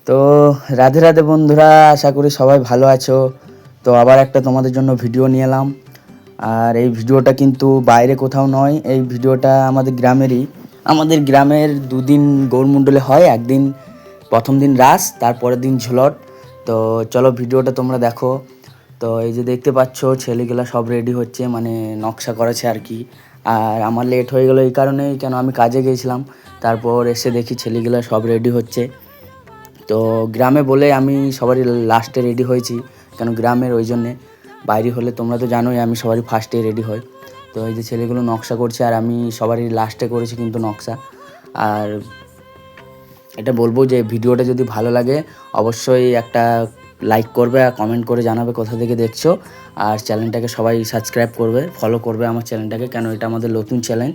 তো রাধে রাধে বন্ধুরা, আশা করি সবাই ভালো আছো। তো আবার একটা তোমাদের জন্য ভিডিও নিয়ে এলাম। আর এই ভিডিওটা কিন্তু বাইরে কোথাও নয়, এই ভিডিওটা আমাদের গ্রামেরই। আমাদের গ্রামের দুদিন গৌরমণ্ডলে হয়, একদিন প্রথম দিন রাস, তারপরের দিন ঝুলট। তো চলো ভিডিওটা তোমরা দেখো। তো এই যে দেখতে পাচ্ছ ছেলেগুলা সব রেডি হচ্ছে, মানে নকশা করেছে আর কি। আর আমার লেট হয়ে গেলো এই কারণেই, কেন আমি কাজে গিয়েছিলাম। তারপর এসে দেখি ছেলেগুলা সব রেডি হচ্ছে। তো গ্রামে বলে আমি সবারই লাস্টে রেডি হয়েছি, কেন গ্রামের ওই জন্যে। বাইরে হলে তোমরা তো জানোই আমি সবারই ফার্স্টে রেডি হই। তো এই যে ছেলেগুলো নকশা করছে আর আমি সবারই লাস্টে করেছি কিন্তু নকশা। আর এটা বলবো যে ভিডিওটা যদি ভালো লাগে অবশ্যই একটা লাইক করবে আর কমেন্ট করে জানাবে কোথা থেকে দেখছো। আর চ্যানেলটাকে সবাই সাবস্ক্রাইব করবে, ফলো করবে আমার চ্যানেলটাকে, কেন এটা আমাদের নতুন চ্যানেল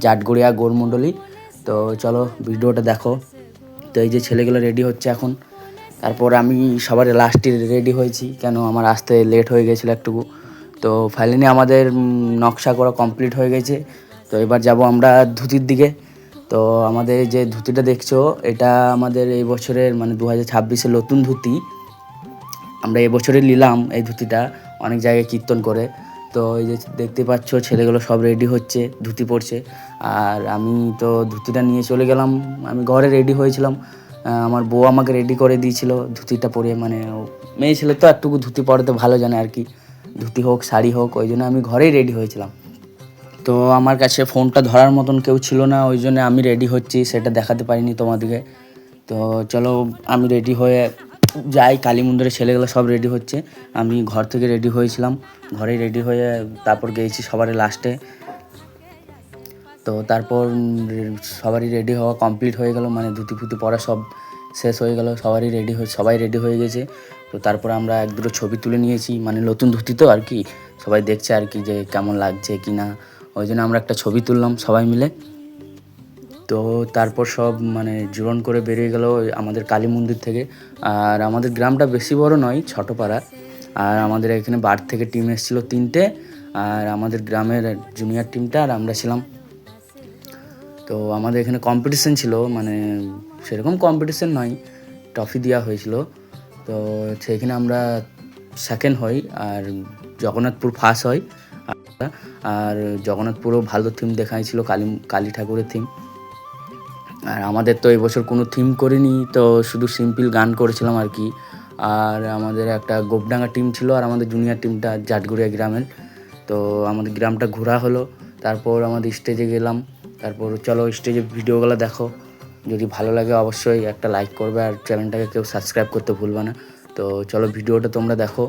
জাটগড়িয়া গৌরমণ্ডলী। তো চলো ভিডিওটা দেখো। তো এই যে ছেলেগুলো রেডি হচ্ছে এখন। তারপর আমি সবার লাস্টে রেডি হয়েছি, কেন আমার আসতে লেট হয়ে গেছিলো একটুকু। তো ফাইনালি আমাদের নকশা করা কমপ্লিট হয়ে গেছে। তো এবার যাব আমরা ধুতির দিকে। তো আমাদের যে ধুতিটা দেখছো এটা আমাদের এই বছরের মানে 2026-এর নতুন ধুতি। আমরা এবছরে নিলাম এই ধুতিটা অনেক জায়গায় কীর্তন করে। তো এই যে দেখতে পাচ্ছ ছেলেগুলো সব রেডি হচ্ছে, ধুতি পরছে। আর আমি তো ধুতিটা নিয়ে চলে গেলাম, আমি ঘরে রেডি হয়েছিলাম। আমার বউ আমাকে রেডি করে দিয়েছিল ধুতিটা পরে, মানে মেয়ে ছেলে তো একটুকু ধুতি পরাতে ভালো জানে আর কি, ধুতি হোক শাড়ি হোক, ওই জন্য আমি ঘরেই রেডি হয়েছিলাম। তো আমার কাছে ফোনটা ধরার মতন কেউ ছিল না, ওই জন্য আমি রেডি হচ্ছি সেটা দেখাতে পারিনি তোমাদেরকে। তো চলো আমি রেডি হয়ে যাই, কালী মন্দিরে ছেলেগুলো সব রেডি হচ্ছে, আমি ঘর থেকে রেডি হয়েছিলাম, ঘরেই রেডি হয়ে তারপর গিয়েছি সবার লাস্টে। তো তারপর সবারই রেডি হওয়া কমপ্লিট হয়ে গেল, মানে ধুতি ফুতি পরা সব শেষ হয়ে গেল, সবাই রেডি হয়ে গেছে। তো তারপর আমরা এক দুটো ছবি তুলে নিয়েছি, মানে নতুন ধুতি তো আর কি, সবাই দেখছে আর কি যে কেমন লাগছে কি না, ওই জন্য আমরা একটা ছবি তুললাম সবাই মিলে। তো তারপর সব মানে জোরন করে বেরিয়ে গেল আমাদের কালী মন্দির থেকে। আর আমাদের গ্রামটা বেশি বড় নয়, ছোটো পাড়া। আর আমাদের এখানে বার থেকে টিম এসেছিলো 3টে, আর আমাদের গ্রামের জুনিয়র টিমটা আর আমরা ছিলাম। তো আমাদের এখানে কম্পিটিশান ছিল, মানে সেরকম কম্পিটিশান নয়, ট্রফি দেওয়া হয়েছিল। তো সেইখানে আমরা সেকেন্ড হই, আর জগন্নাথপুর ফার্স্ট হয়। আর জগন্নাথপুরও ভালো থিম দেখাইছিল, কালী ঠাকুরের থিম। আর আমাদের তো এবছর কোনো থিম করিনি, তো শুধু সিম্পল গান করেছিলাম আর কি। আর আমাদের একটা গোপডাঙ্গা টিম ছিল, আর আমাদের জুনিয়র টিমটা জাটগড়িয়া গ্রামের। তো আমাদের গ্রামটা ঘোরা হলো, তারপর আমাদের স্টেজে গেলাম। তারপর চলো স্টেজে ভিডিওগুলো দেখো, যদি ভালো লাগে অবশ্যই একটা লাইক করবে, আর চ্যানেলটাকে কেউ সাবস্ক্রাইব করতে ভুলবে না। তো চলো ভিডিওটা তোমরা দেখো।